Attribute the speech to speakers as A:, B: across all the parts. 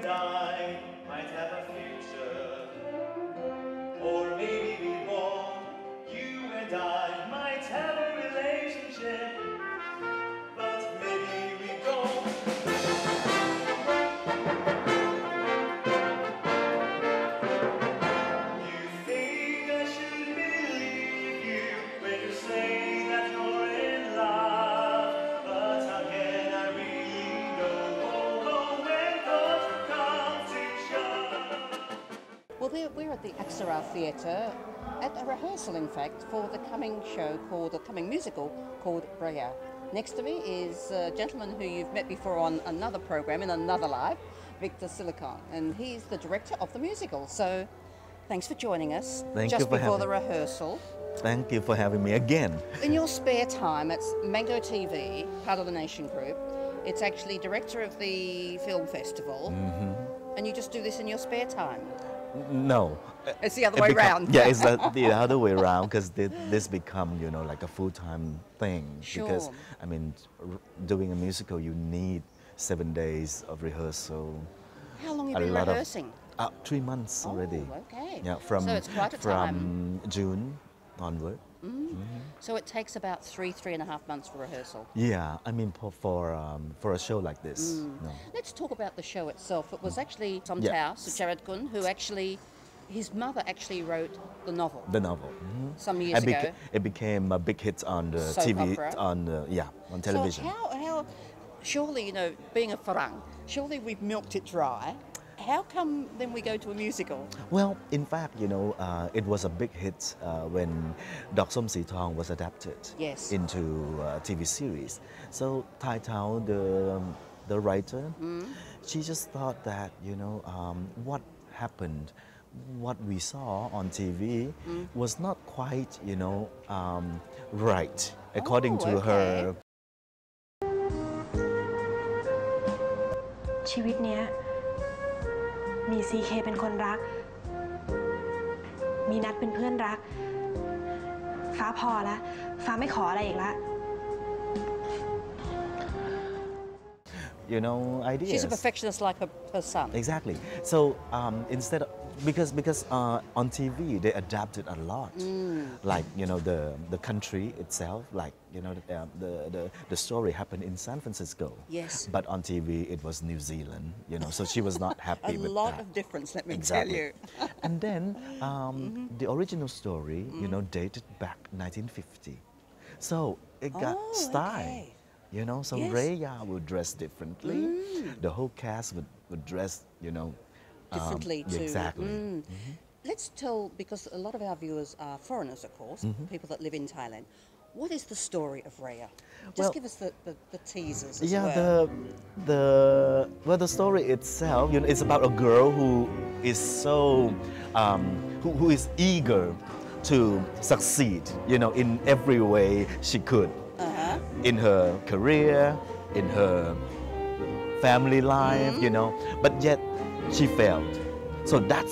A: and I might have a future, or maybe we won't. You and I might have a relationship, but maybe we don't. You think I should believe you when you say that you're in love, but how can I really know when thoughts will come to show?
B: Well, we're at the Aksara Theatre at a rehearsal, in fact, for the coming show called, the coming musical called Raya. Next to me is a gentleman who you've met before on another program in another life, Victor Silicon, and he's the director of the musical. So, thanks for joining us just before the rehearsal.
C: Thank you for having me again.
B: In your spare time, it's Mango TV, part of the Nation Group. It's actually director of the film festival, and you just do this in your spare time.
C: No.
B: It's the other way around.
C: Yeah, it's the other way around, because this become, you know, like a full-time thing.
B: Sure.
C: Because, I mean, doing a musical, you need 7 days of rehearsal.
B: How long have you been rehearsing?
C: 3 months already.
B: Oh, okay.
C: Yeah,
B: so it's quite a time.
C: From June onward.
B: So it takes about 3.5 months for rehearsal.
C: Yeah, I mean, for a show like this. No.
B: Let's talk about the show itself. It was actually Somtao Sucharatgun who actually, his mother actually wrote the novel.
C: The novel.
B: Some years ago.
C: It became a big hit on the
B: Soap
C: TV,
B: opera.
C: on television.
B: So how, surely, you know, being a Farang, surely we've milked it dry. How come then we go to a musical?
C: Well, in fact, you know, it was a big hit when Dok Som Si Thong was adapted into a TV series. So Tai Tao, the writer, she just thought that, you know, what happened, what we saw on TV was not quite, you know, right, according to her.
D: ชีวิตเนี้ยมีซีเคเป็นคนรักมีนัดเป็นเพื่อนรักฟ้าพอละฟ้าไม่ขออะไรอีกละ
C: You know, ideas.
B: She's a perfectionist like her son.
C: Exactly. So instead of, because on TV they adapted a lot, like, you know, the country itself, like, you know, the story happened in San Francisco.
B: Yes.
C: But on TV it was New Zealand, you know, so she was not happy with that.
B: A lot of difference, let me tell you.
C: And then the original story, you know, dated back 1950, so it got style. You know, so Raya would dress differently. The whole cast would dress, you know,
B: differently too.
C: Exactly.
B: Let's tell, because a lot of our viewers are foreigners, of course, people that live in Thailand. What is the story of Raya? Just give us the teasers as well.
C: The story itself, you know, it's about a girl who is so, who is eager to succeed, you know, in every way she could. In her career, in her family life, you know, but yet she failed. So that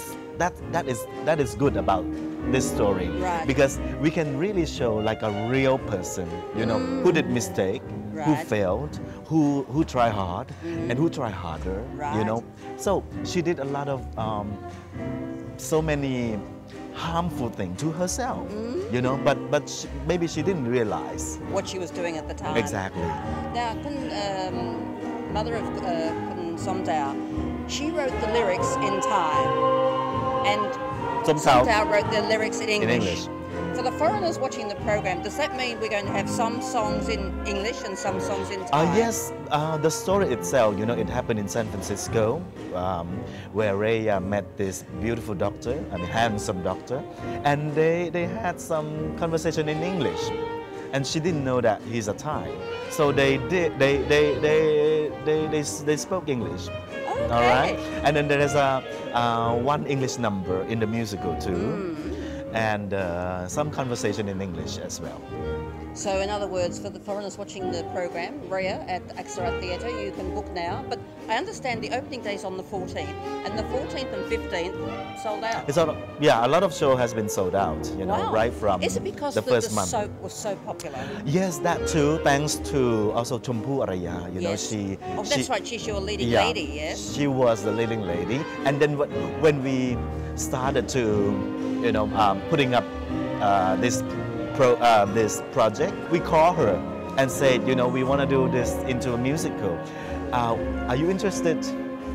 C: is good about this story, because we can really show like a real person, you know, who did mistake, who failed, who try hard, and who try harder, you know. So she did a lot of so many harmful thing to herself, you know, but maybe she didn't realize
B: what she was doing at the time.
C: Exactly.
B: Now, mother of Somtao, she wrote the lyrics in Thai, and Somtao wrote the lyrics in English. For the foreigners watching the program, does that mean we're going to have some songs in English and some songs in Thai?
C: Yes, the story itself, you know, it happened in San Francisco, where Raya met this beautiful doctor, I mean, handsome doctor, and they had some conversation in English, and she didn't know that he's a Thai, so they spoke English.
B: Okay.
C: All right, and then there is one English number in the musical too. And some conversation in English as well.
B: So in other words, for the foreigners watching the program, Rhea at the Aksara Theatre, you can book now. But I understand the opening day is on the 14th, and the 14th and 15th sold out.
C: It's all, yeah, a lot of show has been sold out, you know,
B: Wow.
C: right from
B: Is it because
C: the first
B: the
C: month.
B: soap was so popular?
C: Yes, that too, thanks to also Chompu Araya, you know,
B: Yes.
C: she...
B: Oh, that's right, she's your leading
C: yeah,
B: lady, yes?
C: She was the leading lady. And then when we started to, you know, putting up this project, we called her and said, you know, we want to do this into a musical. Are you interested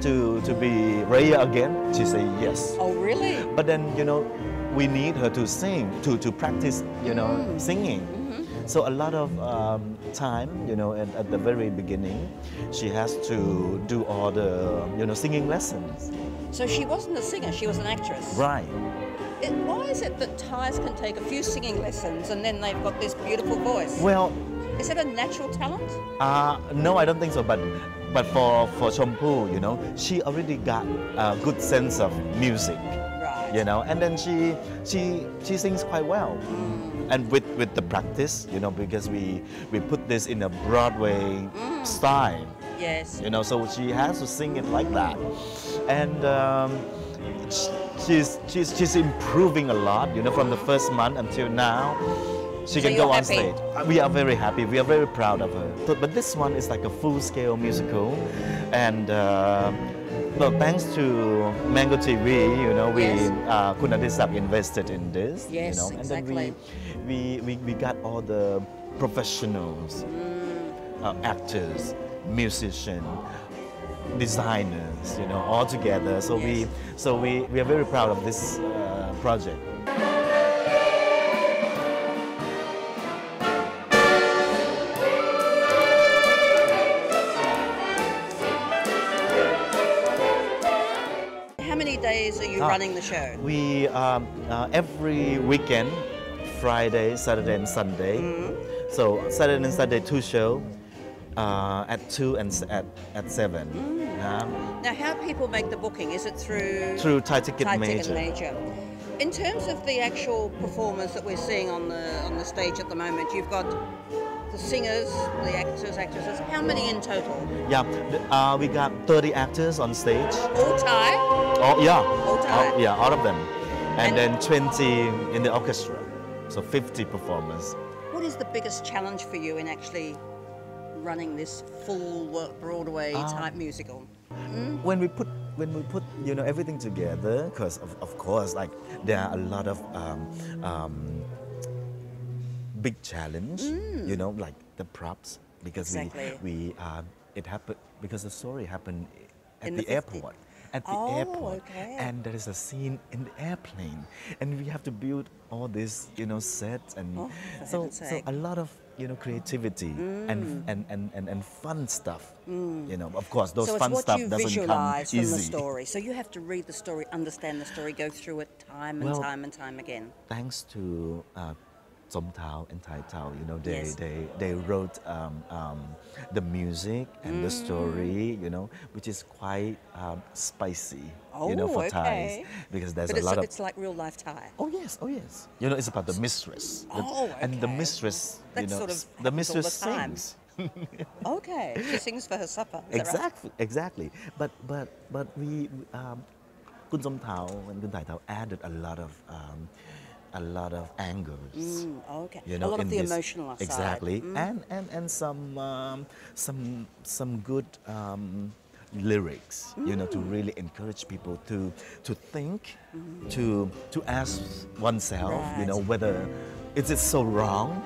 C: to be Rhea again? She said yes.
B: Oh, really?
C: But then, you know, we need her to sing, to practice, you know, singing. So a lot of time, you know, at the very beginning, she has to do all the, you know, singing lessons.
B: So she wasn't a singer, she was an actress.
C: Right.
B: Why is it that Thais can take a few singing lessons and then they've got this beautiful voice?
C: Well,
B: is it a natural talent?
C: no, I don't think so. But for Chompu, you know, she already got a good sense of music.
B: Right.
C: You know, and then she sings quite well. And with the practice, you know, because we put this in a Broadway style.
B: Yes.
C: You know, so she has to sing it like that. And she's improving a lot, you know, from the first month until now. She
B: So
C: can
B: you're
C: go on
B: happy?
C: stage. We are very happy. We are very proud of her. But this one is like a full-scale musical, and well, thanks to Mango TV, you know, we
B: Yes.
C: Kun Adisak invested in this.
B: Yes,
C: you know, and
B: exactly.
C: then we got all the professionals, actors, musicians, designers, you know, all together. So
B: Yes.
C: we are very proud of this project.
B: How many days are you running the show?
C: We every weekend, Friday, Saturday, and Sunday. So Saturday and Sunday 2 shows at 2 and at 7.
B: Now, how people make the booking? Is it
C: Through Thai Ticket
B: Thai
C: Major.
B: Ticket Major? In terms of the actual performers that we're seeing on the stage at the moment, you've got the singers, the actors, actresses. How many in total?
C: Yeah, we got 30 actors on stage.
B: All Thai?
C: Oh yeah,
B: All Thai?
C: yeah, all of them,
B: And-
C: and then 20 in the orchestra. So 50 performers.
B: What is the biggest challenge for you in actually running this full Broadway type musical?
C: When we put you know everything together, because of course like there are a lot of big challenge, you know, like the props, because
B: Exactly.
C: we it happened because the story happened at
B: In
C: the,
B: the 50
C: airport. At the
B: Oh,
C: airport,
B: okay.
C: and there is a scene in the airplane, and we have to build all this, you know, sets, and
B: Oh, for
C: so
B: heaven's sake.
C: a lot of, you know, creativity and fun stuff. You know, of course, those
B: So
C: fun
B: it's what
C: stuff
B: you
C: doesn't come
B: visualize from
C: easy.
B: the story. So you have to read the story, understand the story, go through it time and
C: Well,
B: time and time again.
C: Thanks to Som Tao and Thai Tao, you know,
B: Yes.
C: they wrote the music and the story, you know, which is quite spicy, you know,
B: Oh,
C: for
B: okay.
C: Thais, because there's
B: But
C: a lot of.
B: it's like real life Thai.
C: Oh yes, oh yes. You know, it's about the mistress.
B: Oh,
C: And the
B: okay.
C: mistress, you
B: That
C: know,
B: sort of
C: the
B: happens all
C: mistress
B: the time.
C: sings.
B: Okay, she sings for her supper. Is that right?
C: Exactly. But we, Kun Som Tao and Kun Thai Tao added a lot of angles.
B: Okay.
C: You know,
B: a lot of
C: in
B: the
C: this-
B: emotional side.
C: Exactly, and some good lyrics, you know, to really encourage people to think, to ask oneself, you know,
B: Right.
C: whether is it so wrong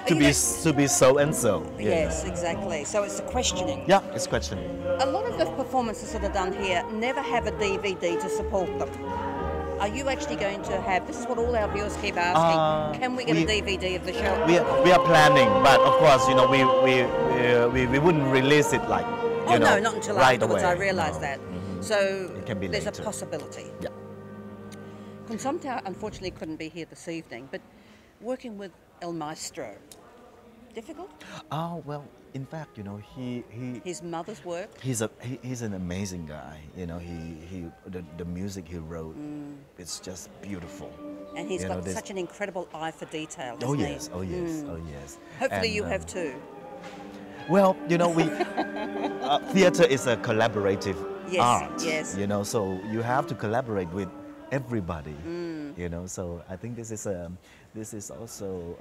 C: to
B: You
C: be
B: know-
C: to be so and so. you
B: Yes,
C: know.
B: exactly. So it's the questioning.
C: Yeah, it's questioning.
B: A lot of the performances that are done here never have a DVD to support them. Are you actually going to have? This is what all our viewers keep asking. Can we get a DVD of the show?
C: We are planning, but of course, you know, we wouldn't release it like, you
B: Oh
C: know,
B: no, not until
C: right
B: afterwards.
C: away.
B: I realise
C: No.
B: that. So
C: It can be
B: there's
C: later.
B: a possibility.
C: Yeah.
B: Kun Som Tao unfortunately couldn't be here this evening, but working with El Maestro, difficult?
C: Oh well, in fact, you know,
B: His mother's work.
C: he's an amazing guy. You know, the music he wrote, it's just beautiful.
B: And he's got such an incredible eye for detail,
C: Oh
B: hasn't
C: yes,
B: he?
C: oh yes, oh yes.
B: Hopefully
C: And,
B: you have too.
C: Well, you know, we theater is a collaborative
B: Yes,
C: art.
B: yes.
C: You know, so you have to collaborate with everybody. You know, so I think this is also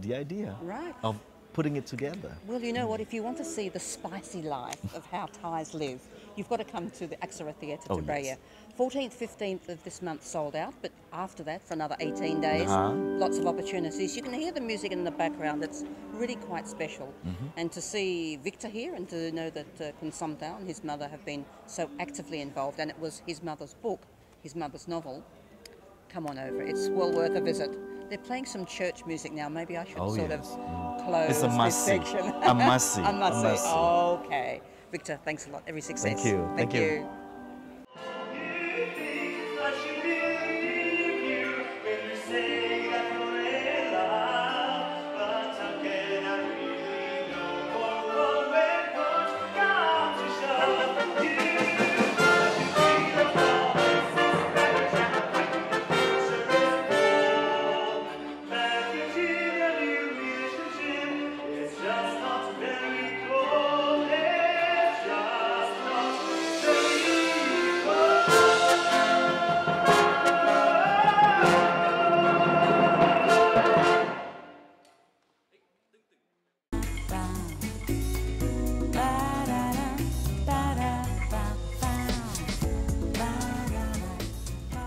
C: the idea
B: Right.
C: of putting it together.
B: Well, you know what? If you want to see the spicy life of how Thais live, you've got to come to the Aksara Theatre to Brea.
C: Yes.
B: 14th, 15th of this month sold out, but after that, for another 18 days, lots of opportunities. You can hear the music in the background. It's really quite special. And to see Victor here and to know that Kun Somtao and his mother have been so actively involved, and it was his mother's book, his mother's novel. Come on over. It's well worth a visit. They're playing some church music now. Maybe I should of close
C: It's a
B: this
C: must-see.
B: section.
C: A must-see.
B: A must-see.
C: A must-see.
B: Okay. Victor, thanks a lot. Every success.
C: Thank you.
B: Thank
C: Thank you.
B: you.
A: You think I should believe you when you say that you're in love, but how can I really know? Oh, when push comes to shove, you feel the promises that you can't find the future is full. Back into the relationship, it's just not very cold. It's just not very cold.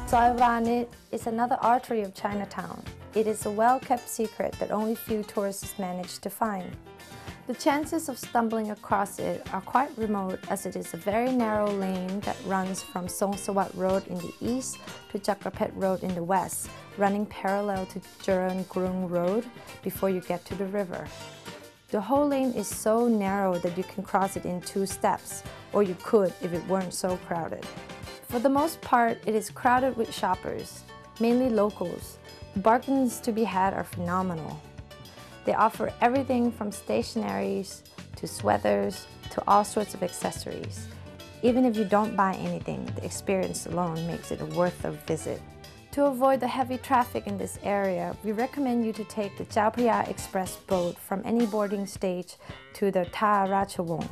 E: Soivanit is another artery of Chinatown. It is a well-kept secret that only few tourists manage to find. The chances of stumbling across it are quite remote, as it is a very narrow lane that runs from Song Sawat Road in the east to Chakrapet Road in the west, running parallel to Jaran Grung Road before you get to the river. The whole lane is so narrow that you can cross it in 2 steps, or you could if it weren't so crowded. For the most part, it is crowded with shoppers, mainly locals. The bargains to be had are phenomenal. They offer everything from stationaries to sweaters to all sorts of accessories. Even if you don't buy anything, the experience alone makes it worth a visit. To avoid the heavy traffic in this area, we recommend you to take the Chao Phraya Express boat from any boarding stage to the Ta Ratchawong.